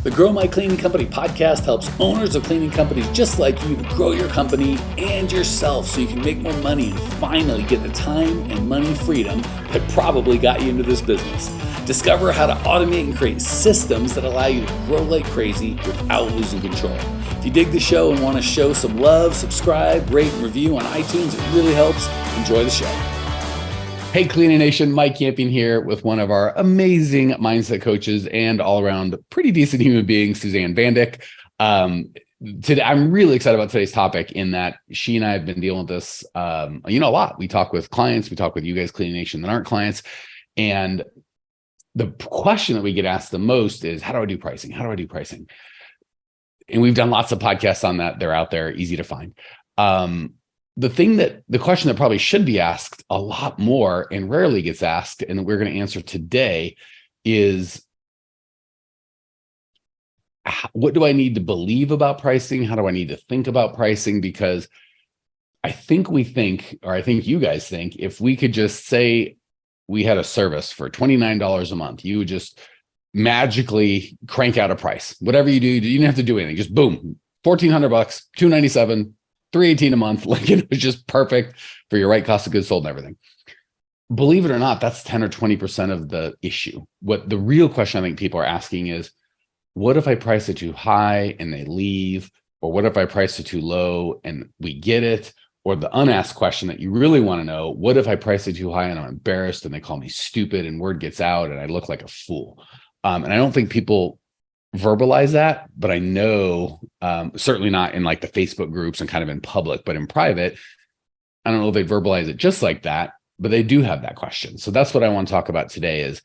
The Grow My Cleaning Company podcast helps owners of cleaning companies just like you to grow your company and yourself so you can make more money and finally get the time and money freedom that probably got you into this business. Discover how to automate and create systems that allow you to grow like crazy without losing control. If you dig the show and want to show some love, subscribe, rate, and review on iTunes. It really helps. Enjoy the show. Hey, Cleaning Nation, Mike Camping here with one of our amazing mindset coaches and all-around pretty decent human being, Suzanne Vandick. Today, I'm really excited about today's topic in that she and I have been dealing with this, a lot. We talk with clients, we talk with you guys, Cleaning Nation, that aren't clients, and the question that we get asked the most is, how do I do pricing? How do I do pricing? And we've done lots of podcasts on that. They're out there, easy to find. The question that probably should be asked a lot more and rarely gets asked, and we're going to answer today, is what do I need to believe about pricing? How do I need to think about pricing? Because I think you guys think, if we could just say we had a service for $29 a month, you would just magically crank out a price. Whatever you do, you didn't have to do anything. Just boom, $1,400, $297, $318 a month. Like, it was just perfect for your right cost of goods sold and everything. Believe it or not, that's 10 or 20% of the issue. What the real question I think people are asking is, what if I price it too high and they leave? Or what if I price it too low and we get it? Or the unasked question that you really want to know, what if I price it too high and I'm embarrassed and they call me stupid and word gets out and I look like a fool? And I don't think people verbalize that, but I know, certainly not in like the Facebook groups and kind of in public, but in private, I don't know if they verbalize it just like that, but they do have that question. So that's what I want to talk about today is,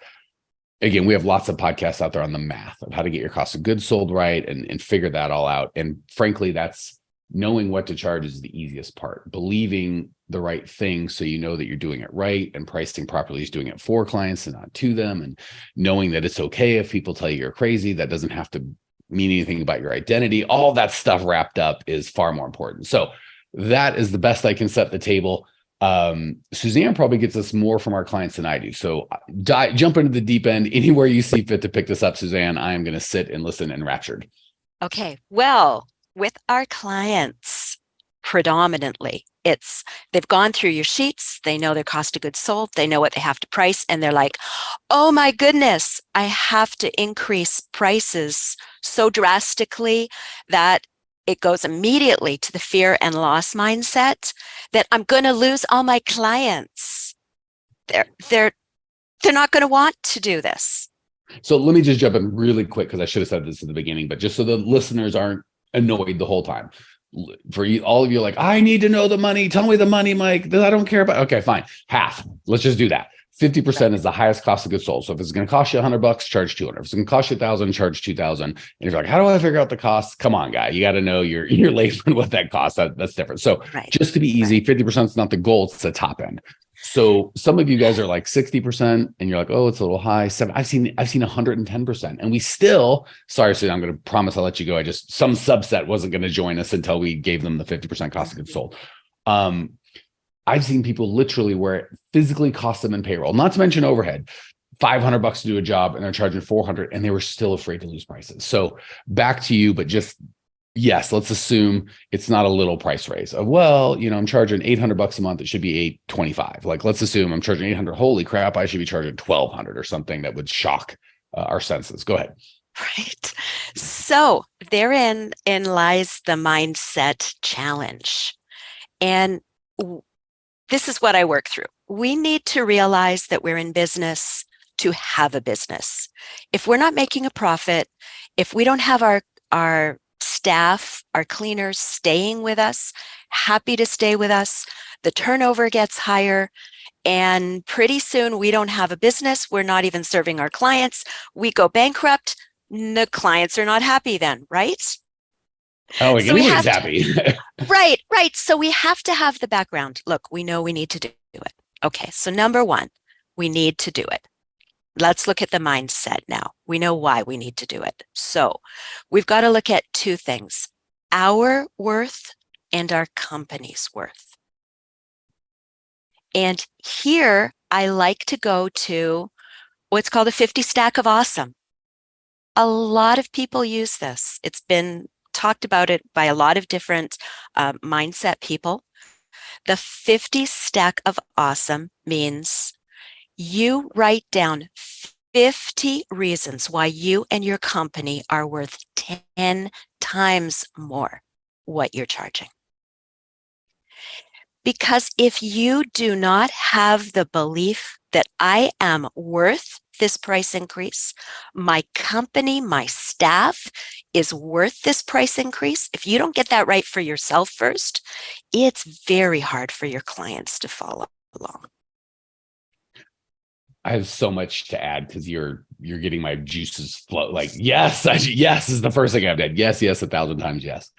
again, we have lots of podcasts out there on the math of how to get your cost of goods sold right and figure that all out. And frankly, that's knowing what to charge is the easiest part. Believing the right thing so you know that you're doing it right, and pricing properly is doing it for clients and not to them, and knowing that it's okay if people tell you you're crazy. That doesn't have to mean anything about your identity. All that stuff wrapped up is far more important. So that is the best I can set the table. Suzanne probably gets us more from our clients than I do. So jump into the deep end anywhere you see fit to pick this up, Suzanne. I am going to sit and listen enraptured. Okay. Well, with our clients, predominantly, they've gone through your sheets, they know their cost of goods sold, they know what they have to price, and they're like, oh my goodness, I have to increase prices so drastically that it goes immediately to the fear and loss mindset that I'm going to lose all my clients. They're not going to want to do this. So let me just jump in really quick, because I should have said this at the beginning, but just so the listeners aren't annoyed the whole time. For you, all of you, like, I need to know the money. Tell me the money, Mike. I don't care about. Okay, fine. Half. Let's just do that. 50% is the highest cost of goods sold. So if it's going to cost you $100, charge 200. If it's going to cost you 1,000, charge 2,000. And if you're like, how do I figure out the cost? Come on, guy. You got to know your labor and what that costs. That's different. So just to be easy, 50% is not the goal. It's the top end. So some of you guys are like 60% and you're like, oh, it's a little high. I've seen 110%. And we still, sorry, so I'm going to promise I'll let you go. Some subset wasn't going to join us until we gave them the 50% cost of goods sold. I've seen people literally where it physically cost them in payroll, not to mention overhead, $500 to do a job, and they're charging 400, and they were still afraid to lose prices. So back to you, but just, yes, let's assume it's not a little price raise of, well, I'm charging $800 a month. It should be $825. Like, let's assume I'm charging 800. Holy crap, I should be charging 1,200 or something that would shock our senses. Go ahead. Right. So therein lies the mindset challenge. And this is what I work through. We need to realize that we're in business to have a business. If we're not making a profit, if we don't have our staff, our cleaners staying with us, happy to stay with us, the turnover gets higher, and pretty soon we don't have a business. We're not even serving our clients. We go bankrupt. The clients are not happy then, right? Oh, so anybody's happy. Right. So we have to have the background. Look, we know we need to do it. Okay, so number one, we need to do it. Let's look at the mindset now. We know why we need to do it. So we've got to look at two things, our worth and our company's worth. And here I like to go to what's called a 50 stack of awesome. a lot of people use this. It's been talked about it by a lot of different mindset people. The 50 stack of awesome means you write down 50 reasons why you and your company are worth 10 times more what you're charging. Because if you do not have the belief that I am worth this price increase, my company, my staff is worth this price increase, if you don't get that right for yourself first, it's very hard for your clients to follow along. I have so much to add because you're getting my juices flow. Like, yes, yes is the first thing I've done. Yes, 1,000 times yes.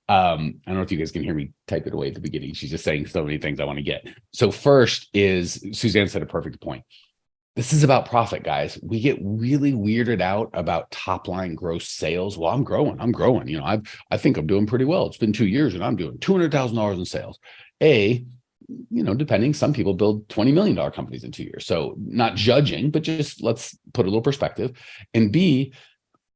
I don't know if you guys can hear me type it away at the beginning. She's just saying so many things I want to get. So first is, Suzanne said a perfect point. This is about profit, guys. We get really weirded out about top line gross sales. Well, I'm growing. You know, I think I'm doing pretty well. It's been 2 years and I'm doing $200,000 in sales. Depending, some people build $20 million companies in 2 years. So not judging, but just let's put a little perspective. And B,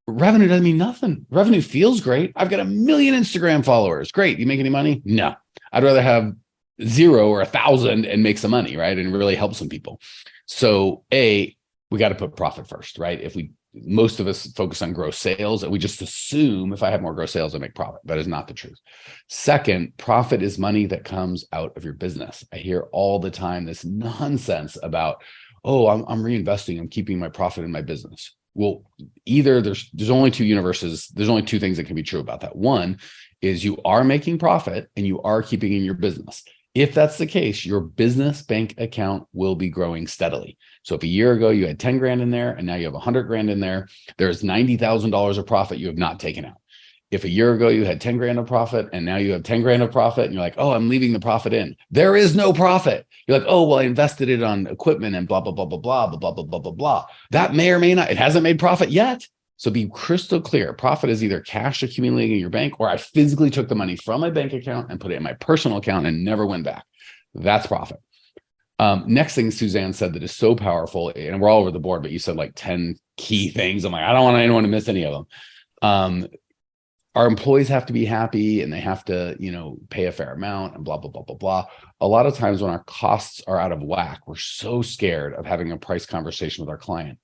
revenue doesn't mean nothing. Revenue feels great. I've got 1 million Instagram followers. Great. You make any money? No. I'd rather have 0 or 1,000 and make some money, right? And really help some people. So we got to put profit first, right? Most of us focus on gross sales and we just assume if I have more gross sales, I make profit. That is not the truth. Second, profit is money that comes out of your business. I hear all the time this nonsense about, I'm reinvesting, I'm keeping my profit in my business. Well, either there's only two universes. There's only two things that can be true about that. One is you are making profit and you are keeping in your business. If that's the case, your business bank account will be growing steadily. So if a year ago you had 10 grand in there and now you have 100 grand in there, there's $90,000 of profit you have not taken out. If a year ago you had 10 grand of profit and now you have 10 grand of profit and you're like, I'm leaving the profit in. There is no profit. You're like, I invested it on equipment and blah, blah, blah, blah, blah, blah, blah, blah, blah, blah. That may or may not, it hasn't made profit yet. So be crystal clear. Profit is either cash accumulating in your bank or I physically took the money from my bank account and put it in my personal account and never went back. That's profit. Next thing Suzanne said that is so powerful, and we're all over the board, but you said like 10 key things. I'm like, I don't want anyone to miss any of them. Our employees have to be happy and they have to, pay a fair amount and blah, blah, blah, blah, blah. A lot of times when our costs are out of whack, we're so scared of having a price conversation with our client.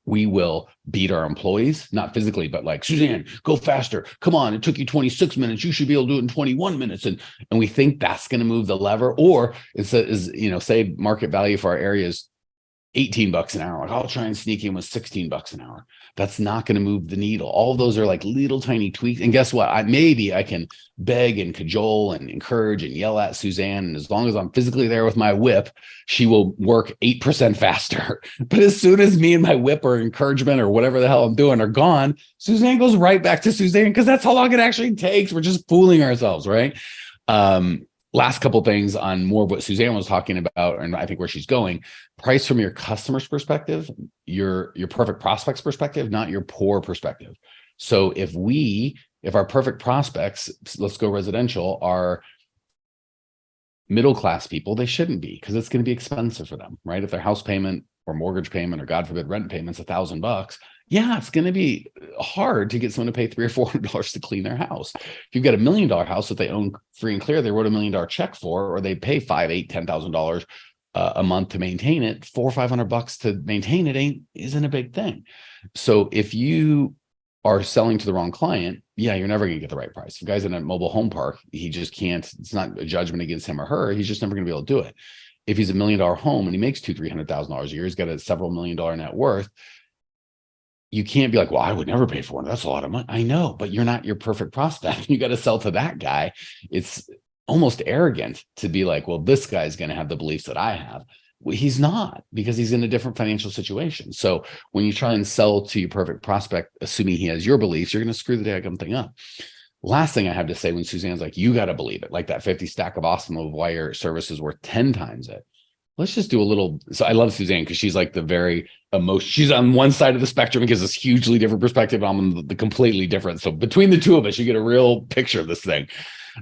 We will beat our employees, not physically, but like, Suzanne, go faster. Come on. It took you 26 minutes. You should be able to do it in 21 minutes. And we think that's going to move the lever. Or say market value for our area is $18 an hour. Like, I'll try and sneak in with $16 an hour. That's not going to move the needle. All of those are like little tiny tweaks. And guess what? Maybe I can beg and cajole and encourage and yell at Suzanne. And as long as I'm physically there with my whip, she will work 8% faster. But as soon as me and my whip or encouragement or whatever the hell I'm doing are gone, Suzanne goes right back to Suzanne because that's how long it actually takes. We're just fooling ourselves, right? Last couple things on more of what Suzanne was talking about, and I think where she's going. Price from your customer's perspective, your perfect prospect's perspective, not your poor perspective. So if our perfect prospects, let's go residential, are middle-class people, they shouldn't be because it's going to be expensive for them, right? If their house payment or mortgage payment or God forbid rent payment's $1,000, yeah, it's going to be hard to get someone to pay $300 or $400 to clean their house. If you've got $1 million house that they own free and clear, they wrote $1 million check for, or they pay $5,000, $8,000, $10,000 a month to maintain it, $400 or $500 to maintain it isn't a big thing. So if you are selling to the wrong client, yeah, you're never going to get the right price. If a guy's in a mobile home park, he just can't. It's not a judgment against him or her. He's just never going to be able to do it. If he's $1 million home and he makes $200,000-$300,000 a year, he's got a several $1 million net worth. You can't be like, well, I would never pay for it. That's a lot of money. I know, but you're not your perfect prospect. You got to sell to that guy. It's almost arrogant to be like, well, this guy's going to have the beliefs that I have. Well, he's not, because he's in a different financial situation. So when you try and sell to your perfect prospect, assuming he has your beliefs, you're going to screw the daggum thing up. Last thing I have to say, when Suzanne's like, you got to believe it, like that 50 stack of awesome of why your service is worth 10 times it. Let's just do a little. So I love Suzanne because she's like the very emotion. She's on one side of the spectrum and gives us hugely different perspective. I'm on the completely different. So between the two of us, you get a real picture of this thing.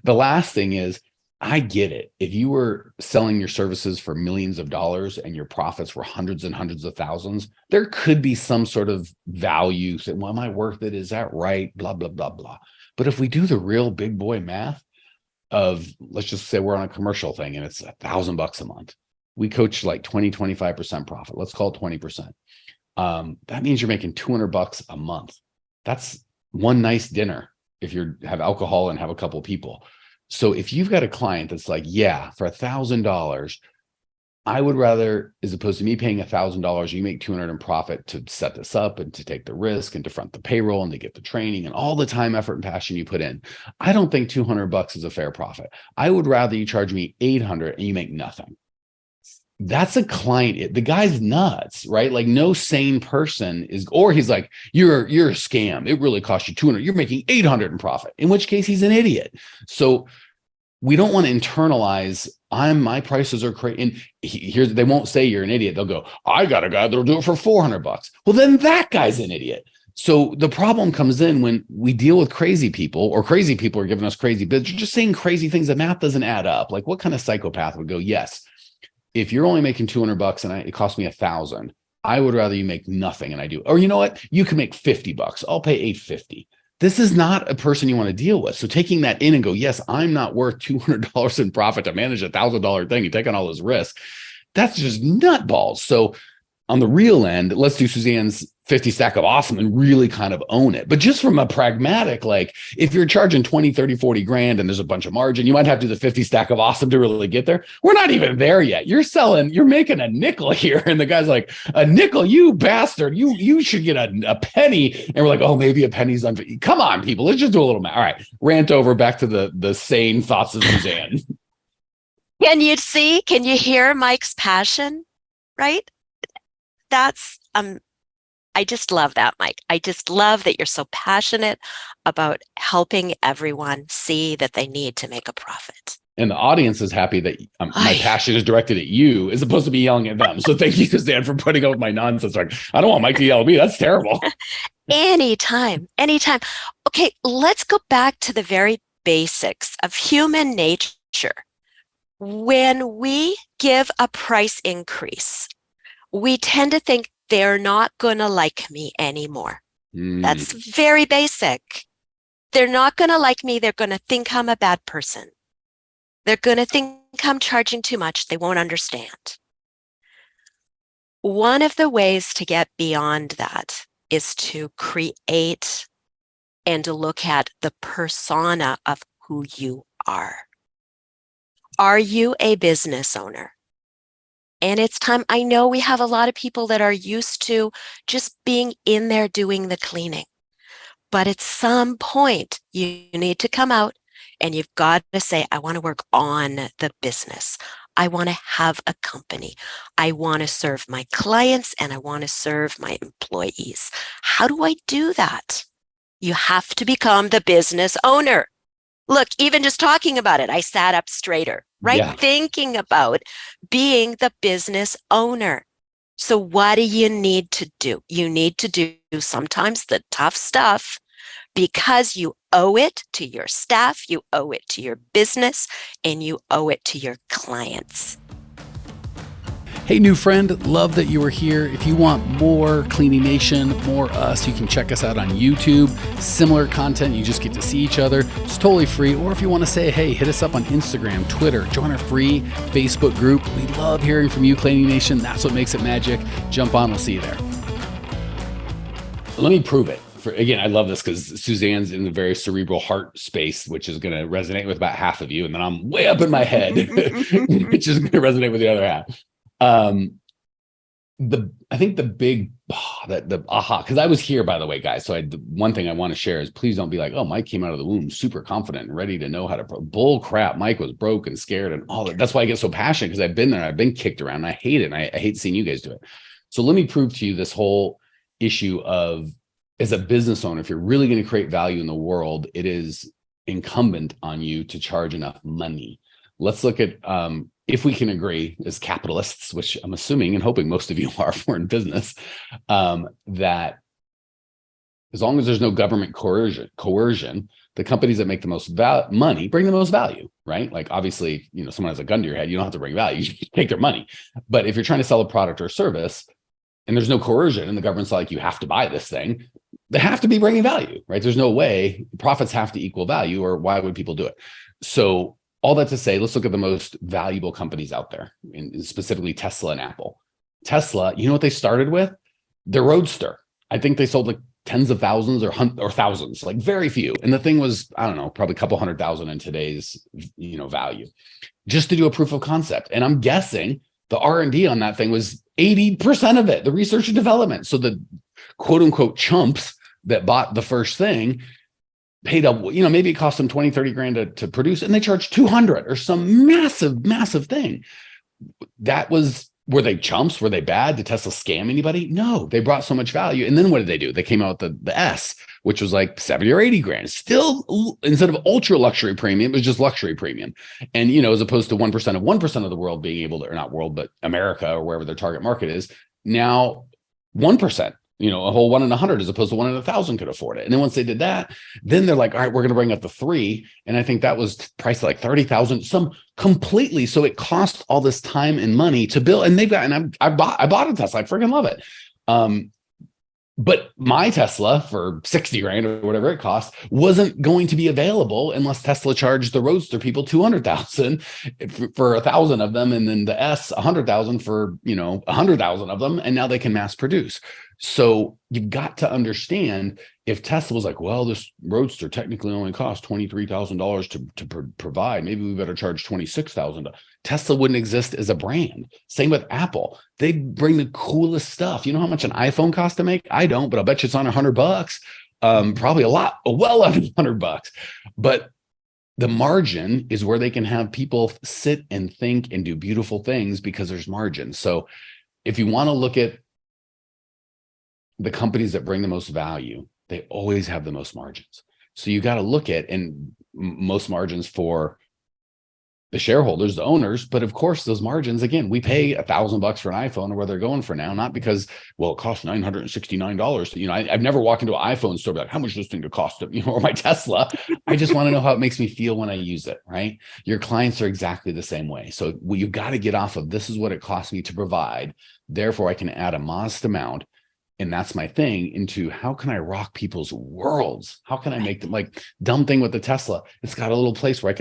The last thing is, I get it. If you were selling your services for millions of dollars and your profits were hundreds and hundreds of thousands, there could be some sort of value. Say, well, am I worth it? Is that right? Blah, blah, blah, blah. But if we do the real big boy math of, let's just say we're on a commercial thing and it's $1,000 a month. We coach like 20, 25% profit. Let's call it 20%. That means you're making $200 a month. That's one nice dinner if you have alcohol and have a couple of people. So if you've got a client that's like, yeah, for $1,000, I would rather, as opposed to me paying $1,000, you make 200 in profit to set this up and to take the risk and to front the payroll and to get the training and all the time, effort, and passion you put in. I don't think $200 is a fair profit. I would rather you charge me 800 and you make nothing. That's a client. The guy's nuts, right? Like no sane person is, or he's like, you're a scam. It really cost you 200. You're making 800 in profit, in which case he's an idiot. So we don't want to internalize my prices are crazy. And here's, they won't say you're an idiot. They'll go, I got a guy that'll do it for $400. Well, then that guy's an idiot. So the problem comes in when we deal with crazy people, or crazy people are giving us crazy bids. You're just saying crazy things. The math doesn't add up. Like what kind of psychopath would go, yes, if you're only making $200 and it cost me $1,000, I would rather you make nothing and I do. Or you know what? You can make $50. I'll pay $850. This is not a person you want to deal with. So taking that in and go, yes, I'm not worth $200 in profit to manage $1,000 thing and take on all this risk. That's just nutballs. So on the real end, let's do Suzanne's 50 stack of awesome and really kind of own it. But just from a pragmatic, like if you're charging 20, 30, 40 grand and there's a bunch of margin, you might have to do the 50 stack of awesome to really get there. We're not even there yet. You're making a nickel here. And the guy's like, a nickel, you bastard, you should get a penny. And we're like, oh, maybe a penny's unfair. Come on, people, let's just do a little math. All right, rant over, back to the sane thoughts of Suzanne. Can you hear Mike's passion, right? That's, I just love that, Mike. I just love that you're so passionate about helping everyone see that they need to make a profit. And the audience is happy that my passion is directed at you as opposed to me yelling at them. So thank you, Suzanne, for putting up with my nonsense. Like, I don't want Mike to yell at me. That's terrible. Anytime. Okay, let's go back to the very basics of human nature. When we give a price increase, we tend to think they're not going to like me anymore. That's very basic. They're not going to like me. They're going to think I'm a bad person. They're going to think I'm charging too much. They won't understand. One of the ways to get beyond that is to create and to look at the persona of who you are. Are you a business owner? And it's time. I know we have a lot of people that are used to just being in there doing the cleaning. But at some point, you need to come out and you've got to say, I want to work on the business. I want to have a company. I want to serve my clients and I want to serve my employees. How do I do that? You have to become the business owner. Look, even just talking about it, I sat up straighter, right? Yeah. Thinking about being the business owner. So what do you need to do? You need to do sometimes the tough stuff because you owe it to your staff, you owe it to your business, and you owe it to your clients. Hey, new friend, love that you were here. If you want more Cleaning Nation, more us, you can check us out on YouTube. Similar content, you just get to see each other. It's totally free. Or if you want to say, hey, hit us up on Instagram, Twitter, join our free Facebook group. We love hearing from you, Cleaning Nation. That's what makes it magic. Jump on, we'll see you there. Let me prove it. Again, I love this because Suzanne's in the very cerebral heart space, which is going to resonate with about half of you. And then I'm way up in my head, which is going to resonate with the other half. I think the big aha, because I was here, by the way, guys. So the one thing I want to share is please don't be like, oh, Mike came out of the womb super confident and ready to know how to bull crap. Mike was broke and scared and all that. That's why I get so passionate, because I've been there. I've been kicked around and I hate it. And I hate seeing you guys do it. So let me prove to you this whole issue of, as a business owner, if you're really going to create value in the world, it is incumbent on you to charge enough money. Let's look at, if we can agree as capitalists, which I'm assuming and hoping most of you are, if we're in business, that as long as there's no government coercion, the companies that make the most money bring the most value, right? Like obviously, someone has a gun to your head, you don't have to bring value, you take their money. But if you're trying to sell a product or service and there's no coercion and the government's like, you have to buy this thing, they have to be bringing value, right? There's no way profits have to equal value, or why would people do it? So all that to say, let's look at the most valuable companies out there, and specifically Tesla and Apple. Tesla, you know what they started with? Their Roadster. I think they sold like tens of thousands or thousands, like very few. And the thing was, I don't know, probably a couple 100,000 in today's, value, just to do a proof of concept. And I'm guessing the R&D on that thing was 80% of it, the research and development. So the quote unquote chumps that bought the first thing paid up, maybe it cost them 20, 30 grand to produce, and they charged 200 or some massive thing. Were they chumps? Were they bad? Did Tesla scam anybody? No, they brought so much value. And then what did they do? They came out with the S, which was like 70 or 80 grand. Still, instead of ultra luxury premium, it was just luxury premium. And, as opposed to 1% of the world being able to, or not world, but America or wherever their target market is, now 1%. A whole 1 in 100 as opposed to 1 in 1,000 could afford it. And then once they did that, then they're like, all right, we're going to bring up the 3. And I think that was priced at like 30,000, some completely. So it cost all this time and money to build. And I bought a Tesla. I freaking love it. But my Tesla for 60 grand or whatever it cost wasn't going to be available unless Tesla charged the Roadster people 200,000 for 1,000 of them. And then the S 100,000 for, 100,000 of them. And now they can mass produce. So you've got to understand, if Tesla was like, well, this Roadster technically only costs $23,000 to provide, maybe we better charge $26,000. Tesla wouldn't exist as a brand. Same with Apple. They bring the coolest stuff. You know how much an iPhone costs to make? I don't, but I'll bet you it's on $100. Probably a lot, well under $100. But the margin is where they can have people sit and think and do beautiful things because there's margin. So if you want to look at the companies that bring the most value, they always have the most margins. So you got to look at, and most margins for the shareholders, the owners, but of course those margins, again, we pay $1,000 for an iPhone or where they're going for now, not because, well, it costs $969. I've never walked into an iPhone store, be like, how much does this thing to cost? Or my Tesla. I just want to know how it makes me feel when I use it, right? Your clients are exactly the same way. So you've got to get off of, this is what it costs me to provide. Therefore I can add a modest amount. And that's my thing, into how can I rock people's worlds? How can I make them, like, dumb thing with the Tesla? It's got a little place where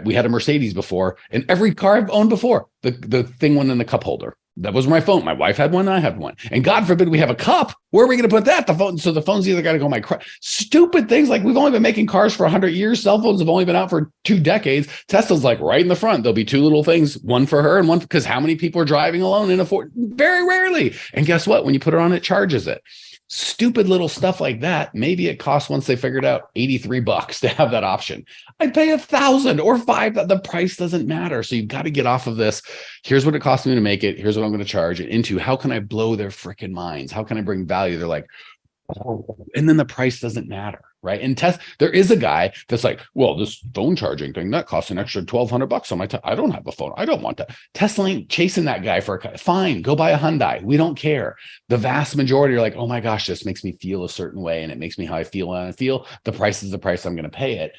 we had a Mercedes before, and every car I've owned before, the thing went in the cup holder. That was my phone. My wife had one. I had one. And God forbid we have a cup. Where are we going to put that? The phone. So the phone's either got to go stupid things. Like, we've only been making cars for 100 years. Cell phones have only been out for 2 decades. Tesla's like right in the front. There'll be 2 little things, one for her and one, because how many people are driving alone in a Ford? Very rarely. And guess what? When you put it on, it charges it. Stupid little stuff like that. Maybe it costs, once they figured out, $83 to have that option. I'd pay 1,000 or 5. The price doesn't matter. So you've got to get off of this. Here's what it costs me to make it. Here's what I'm going to charge it, into how can I blow their freaking minds? How can I bring value? They're like, oh, and then the price doesn't matter, right? And there is a guy that's like, well, this phone charging thing, that costs an extra $1,200 on my I don't have a phone. I don't want that. Tesla ain't chasing that guy for fine, go buy a Hyundai. We don't care. The vast majority are like, oh my gosh, this makes me feel a certain way, and it makes me how I feel when I feel. The price is the price, I'm going to pay it.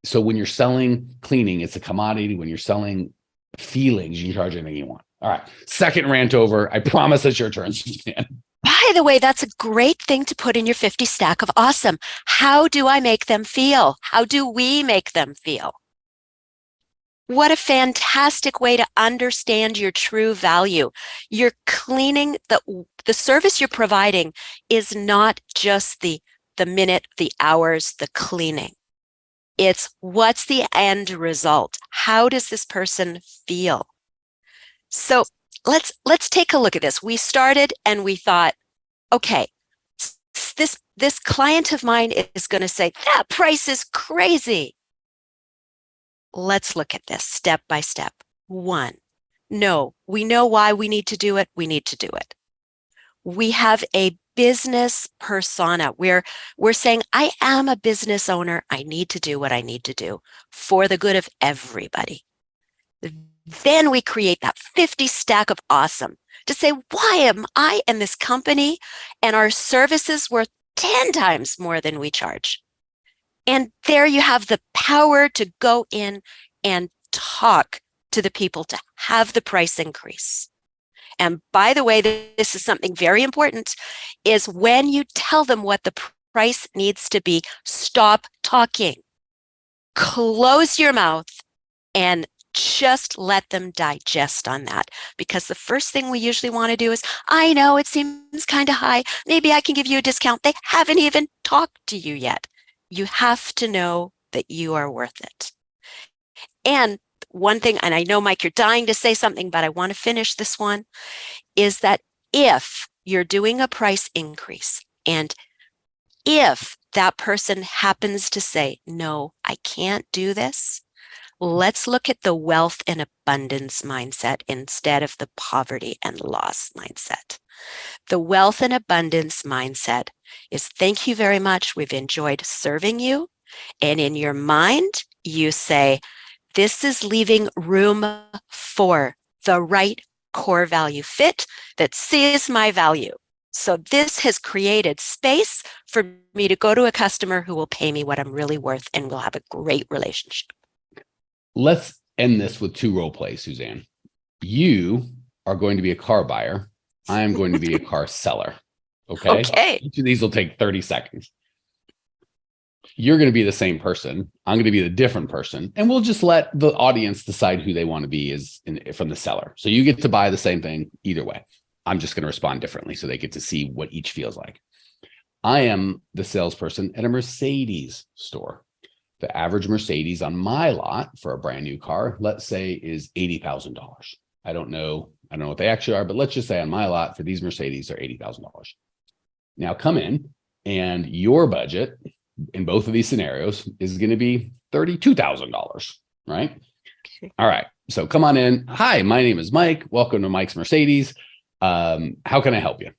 So when you're selling cleaning, it's a commodity. When you're selling feelings, you can charge anything you want. All right, second rant over. I promise it's your turn, Suzanne. By the way, that's a great thing to put in your 50 stack of awesome. How do I make them feel? How do we make them feel? What a fantastic way to understand your true value. You're cleaning, the service you're providing is not just the minute, the hours, the cleaning. It's what's the end result? How does this person feel? So let's take a look at this. We started and we thought, okay, this client of mine is going to say, that price is crazy. Let's look at this step by step. 1, no, we know why we need to do it. We need to do it. We have a business persona where we're saying, I am a business owner. I need to do what I need to do for the good of everybody. Then we create that 50 stack of awesome to say, why am I and this company and our services worth 10 times more than we charge. And there you have the power to go in and talk to the people to have the price increase. And by the way, this is something very important, is when you tell them what the price needs to be, stop talking. Close your mouth and just let them digest on that. Because the first thing we usually want to do is, I know it seems kind of high. Maybe I can give you a discount. They haven't even talked to you yet. You have to know that you are worth it. And one thing, and I know, Mike, you're dying to say something, but I want to finish this one, is that if you're doing a price increase and if that person happens to say, no, I can't do this, let's look at the wealth and abundance mindset instead of the poverty and loss mindset. The wealth and abundance mindset is, thank you very much. We've enjoyed serving you. And in your mind, you say, this is leaving room for the right core value fit that sees my value. So this has created space for me to go to a customer who will pay me what I'm really worth, and we'll have a great relationship. Let's end this with 2 role plays, Suzanne. You are going to be a car buyer. I am going to be a car seller. Okay. Okay. Each of these will take 30 seconds. You're going to be the same person. I'm going to be the different person. And we'll just let the audience decide who they want to be from the seller. So you get to buy the same thing either way. I'm just going to respond differently so they get to see what each feels like. I am the salesperson at a Mercedes store. The average Mercedes on my lot for a brand new car, let's say, is $80,000. I don't know what they actually are, but let's just say on my lot for these Mercedes are $80,000. Now come in, and your budget in both of these scenarios is going to be $32,000, right? Okay. All right. So come on in. Hi, my name is Mike. Welcome to Mike's Mercedes. How can I help you?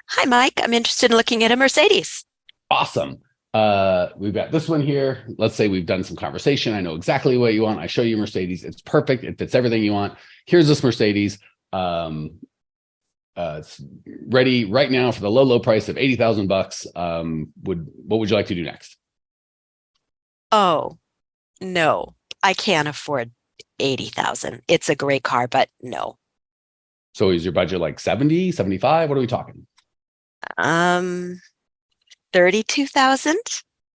Hi, Mike. I'm interested in looking at a Mercedes. Awesome. We've got this one here. Let's say we've done some conversation. I know exactly what you want. I show you Mercedes. It's perfect. It fits everything you want. Here's this Mercedes. It's ready right now for the low price of $80,000. What would you like to do next? Oh, no, I can't afford $80,000. It's a great car, but no. So is your budget like 70, 75? What are we talking? 32,000.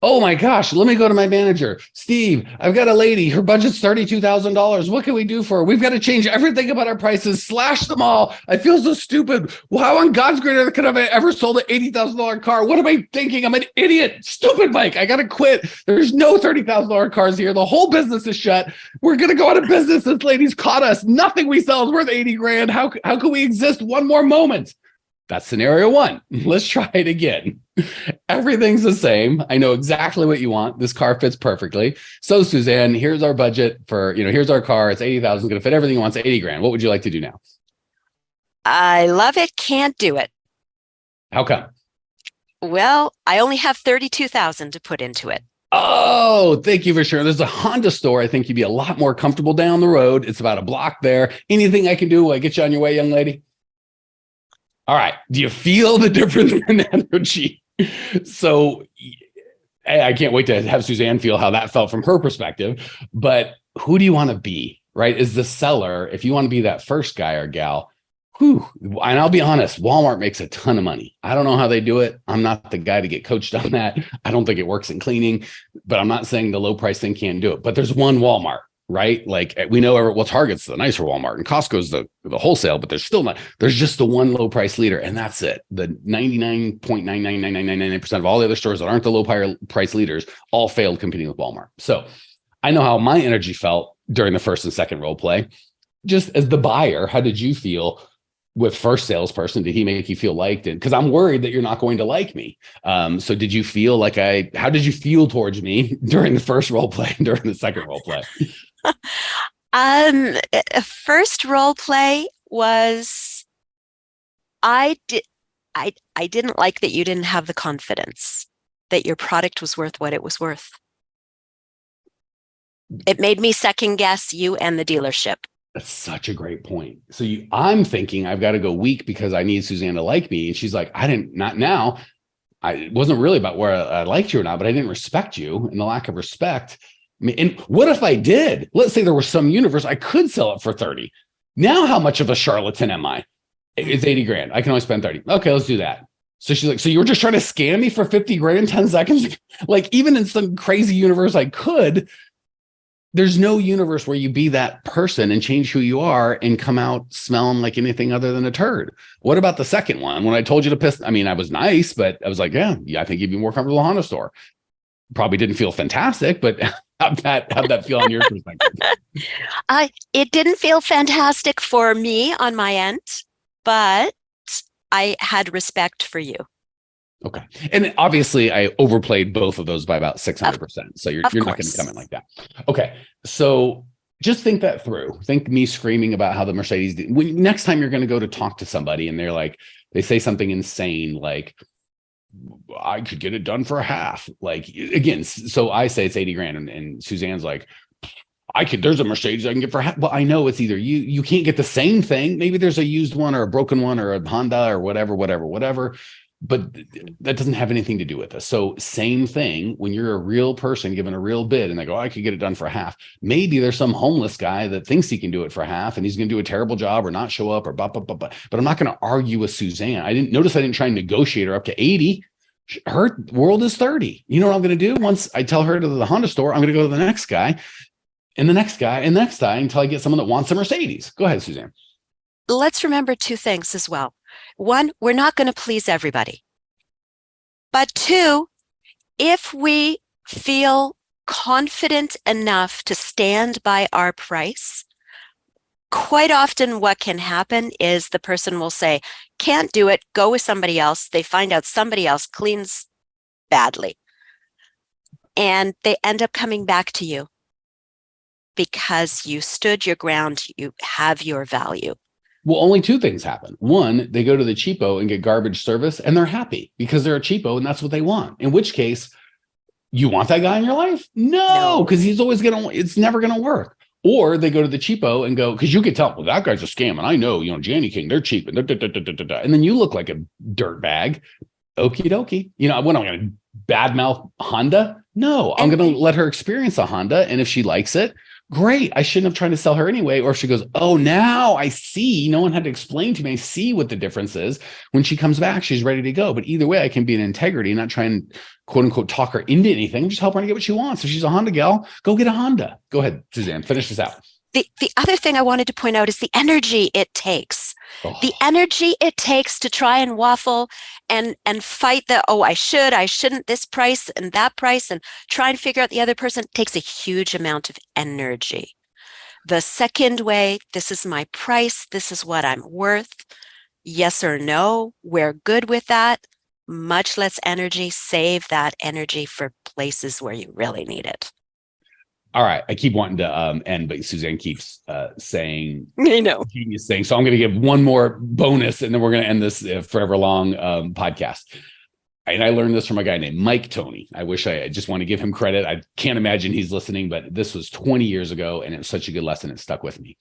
Oh my gosh, let me go to my manager. Steve, I've got a lady. Her budget's $32,000. What can we do for her? We've got to change everything about our prices, slash them all. I feel so stupid. How on God's green earth could I have ever sold an $80,000 car? What am I thinking? I'm an idiot. Stupid, Mike. I got to quit. There's no $30,000 cars here. The whole business is shut. We're going to go out of business. This lady's caught us. Nothing we sell is worth 80 grand. How can we exist one more moment? That's scenario 1. Let's try it again. Everything's the same. I know exactly what you want. This car fits perfectly. So Suzanne, here's our budget for, here's our car. It's 80,000. It's going to fit everything you want. It's 80 grand. What would you like to do now? I love it. Can't do it. How come? Well, I only have 32,000 to put into it. Oh, thank you for sharing. There's a Honda store. I think you'd be a lot more comfortable down the road. It's about a block there. Anything I can do while I get you on your way, young lady? All right. Do you feel the difference in energy? So I can't wait to have Suzanne feel how that felt from her perspective. But who do you want to be, right? As the seller, if you want to be that first guy or gal, and I'll be honest, Walmart makes a ton of money. I don't know how they do it. I'm not the guy to get coached on that. I don't think it works in cleaning, but I'm not saying the low price thing can't do it. But there's one Walmart, right? Like we know, Target's the nicer Walmart and Costco's the wholesale, but there's just the one low price leader, and that's it. The 99.99999% of all the other stores that aren't the low price leaders all failed competing with Walmart. So I know how my energy felt during the first and second role play. Just as the buyer, how did you feel with first salesperson? Did he make you feel liked? And because I'm worried that you're not going to like me. So did you feel like how did you feel towards me during the first role play and during the second role play? First role play was I didn't like that you didn't have the confidence that your product was worth what it was worth. It made me second guess you and the dealership. That's such a great point. So I'm thinking I've got to go weak because I need Suzanne to like me. And she's like, not now. it wasn't really about where I liked you or not, but I didn't respect you, and the lack of respect. I mean, and what if I did? Let's say there was some universe I could sell it for 30. Now, how much of a charlatan am I? It's 80 grand. I can only spend 30. Okay, let's do that. So she's like, so you were just trying to scam me for 50 grand in 10 seconds? Like, even in some crazy universe I could, there's no universe where you be that person and change who you are and come out smelling like anything other than a turd. What about the second one? When I told you to piss, I mean, I was nice, but I was like, yeah, I think you'd be more comfortable in a Honda store. Probably didn't feel fantastic, but how'd that feel on your perspective? It didn't feel fantastic for me on my end, but I had respect for you. Okay. And obviously I overplayed both of those by about 600%. So you're not going to come in like that. Okay. So just think that through. Think me screaming about how the Mercedes did. Next time you're going to go to talk to somebody and they're like, they say something insane like, I could get it done for half. Like, again, so I say it's 80 grand and Suzanne's like, there's a Mercedes I can get for half. Well, I know it's either you can't get the same thing. Maybe there's a used one or a broken one or a Honda or whatever. But that doesn't have anything to do with us. So same thing when you're a real person given a real bid and they go, I could get it done for half. Maybe there's some homeless guy that thinks he can do it for half and he's going to do a terrible job or not show up or but I'm not going to argue with Suzanne. I didn't try and negotiate her up to 80. Her world is 30. You know what I'm going to do? Once I tell her to the Honda store, I'm going to go to the next guy and the next guy and next guy until I get someone that wants a Mercedes. Go ahead, Suzanne. Let's remember two things as well. One, we're not going to please everybody. But two, if we feel confident enough to stand by our price, quite often what can happen is the person will say, can't do it, go with somebody else. They find out somebody else cleans badly. And they end up coming back to you because you stood your ground, you have your value. Well, only two things happen. One, they go to the cheapo and get garbage service and they're happy because they're a cheapo and that's what they want. In which case, you want that guy in your life? No, because it's never going to work. Or they go to the cheapo and go, because you could tell, well, that guy's a scam. And I know, Janny King, they're cheap. And then you look like a dirt bag. Okie dokie. When I'm going to badmouth Honda? No, I'm going to let her experience a Honda. And if she likes it, great. I shouldn't have tried to sell her anyway. Or if she goes, oh, now I see. No one had to explain to me. I see what the difference is. When she comes back, she's ready to go. But either way, I can be in integrity, not try and quote unquote talk her into anything. Just help her to get what she wants. If she's a Honda gal, go get a Honda. Go ahead, Suzanne, finish this out. The other thing I wanted to point out is the energy it takes. Oh. The energy it takes to try and waffle and fight I shouldn't, this price and that price, and try and figure out the other person takes a huge amount of energy. The second way, this is my price, this is what I'm worth, yes or no, we're good with that. Much less energy, save that energy for places where you really need it. All right. I keep wanting to end, but Suzanne keeps saying genius thing. So I'm going to give one more bonus and then we're going to end this forever long podcast. And I learned this from a guy named Mike Tony. I just want to give him credit. I can't imagine he's listening, but this was 20 years ago and it was such a good lesson. It stuck with me.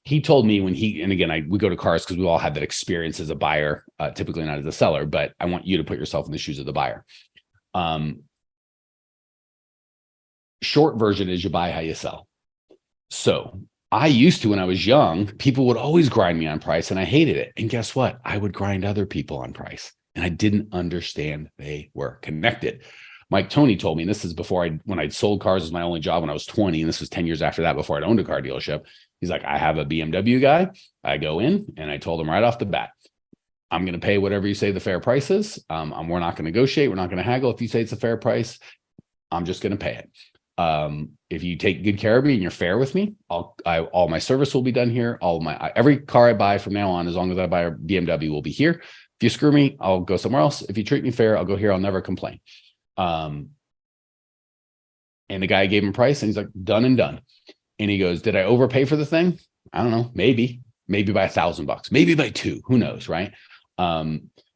He told me we go to cars because we all had that experience as a buyer, typically not as a seller, but I want you to put yourself in the shoes of the buyer. Short version is you buy how you sell. So I used to, when I was young, people would always grind me on price and I hated it. And guess what? I would grind other people on price and I didn't understand they were connected. Mike Tony told me, and this is when I'd sold cars as my only job when I was 20, and this was 10 years after that, before I'd owned a car dealership. He's like, I have a BMW guy. I go in and I told him right off the bat, I'm going to pay whatever you say the fair price is. We're not going to negotiate. We're not going to haggle. If you say it's a fair price, I'm just going to pay it. If you take good care of me and you're fair with me, all my service will be done here. Every car I buy from now on, as long as I buy a BMW, will be here. If you screw me, I'll go somewhere else. If you treat me fair, I'll go here. I'll never complain. And the guy gave him a price and he's like, done and done. And he goes, did I overpay for the thing? I don't know. Maybe by $1,000, maybe by $2,000, who knows? Right.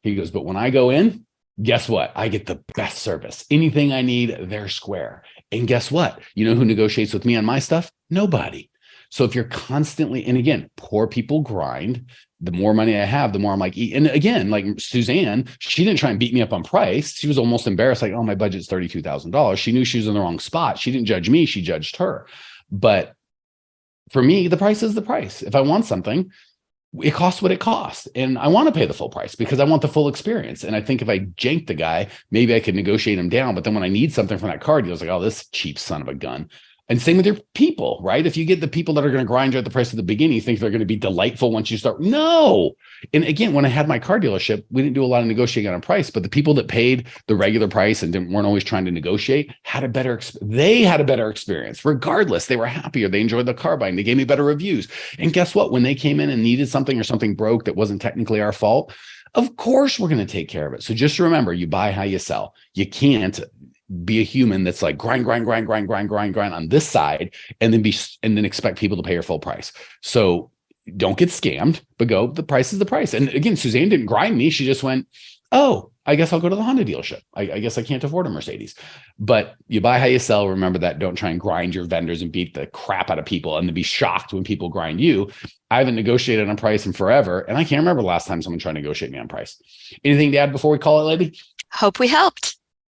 He goes, but when I go in, guess what? I get the best service. Anything I need, they're square. And guess what? You know who negotiates with me on my stuff? Nobody. So if you're constantly, and again, poor people grind, the more money I have, the more I'm like, and again, like Suzanne, she didn't try and beat me up on price. She was almost embarrassed, like, oh, my budget's $32,000. She knew she was in the wrong spot. She didn't judge me. She judged her. But for me, the price is the price. If I want something, it costs what it costs. And I want to pay the full price because I want the full experience. And I think if I jank the guy, maybe I could negotiate him down. But then when I need something from that car deal, it's like, oh, this cheap son of a gun. And same with your people, right? If you get the people that are going to grind you at the price at the beginning, you think they're going to be delightful once you start. No. And again, when I had my car dealership, we didn't do a lot of negotiating on price, but the people that paid the regular price and weren't always trying to negotiate had a better, they had a better experience. Regardless, they were happier. They enjoyed the car buying. They gave me better reviews. And guess what? When they came in and needed something or something broke that wasn't technically our fault, of course, we're going to take care of it. So just remember, you buy how you sell. You can't be a human that's like grind on this side and then expect people to pay your full price. So don't get scammed, but go, the price is the price. And again, Suzanne didn't grind me. She just went, oh, I guess I'll go to the Honda dealership. I guess I can't afford a Mercedes. But you buy how you sell. Remember that. Don't try and grind your vendors and beat the crap out of people and then be shocked when people grind you. I haven't negotiated on price in forever. And I can't remember the last time someone tried to negotiate me on price. Anything to add before we call it, lady? Hope we helped.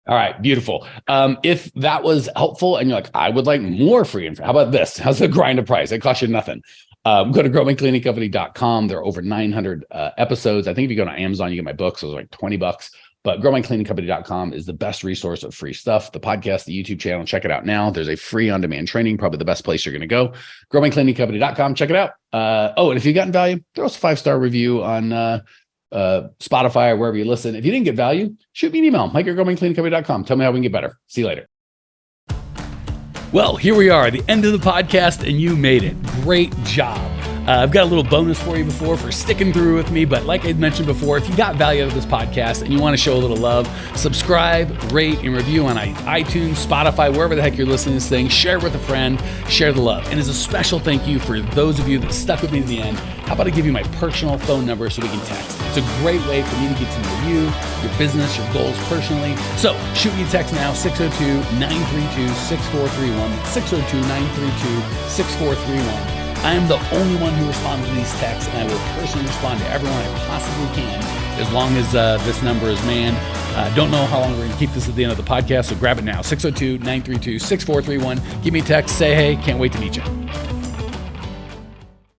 All right, beautiful. If that was helpful and you're like, I would like more free info. How about this? How's the grind of price? It costs you nothing. Go to growmycleaningcompany.com. There are over 900 episodes. I think if you go to Amazon, you get my books. So it was like $20. But growmycleaningcompany.com is the best resource of free stuff. The podcast, the YouTube channel, check it out now. There's a free on-demand training, probably the best place you're going to go. growmycleaningcompany.com, check it out. Oh, and if you've gotten value, throw us a 5-star review on Spotify or wherever you listen. If you didn't get value, shoot me an email, mike@growmycleaningcompany.com. Tell me how we can get better. See you later. Well, here we are at the end of the podcast and you made it. Great job. I've got a little bonus for you for sticking through with me. But like I mentioned before, if you got value out of this podcast and you want to show a little love, subscribe, rate, and review on iTunes, Spotify, wherever the heck you're listening to this thing. Share it with a friend. Share the love. And as a special thank you for those of you that stuck with me to the end, how about I give you my personal phone number so we can text? It's a great way for me to get to know you, your business, your goals personally. So shoot me a text now, 602-932-6431, 602-932-6431. I am the only one who responds to these texts, and I will personally respond to everyone I possibly can as long as this number is manned. Don't know how long we're going to keep this at the end of the podcast, so grab it now, 602-932-6431. Give me a text, say hey, can't wait to meet you.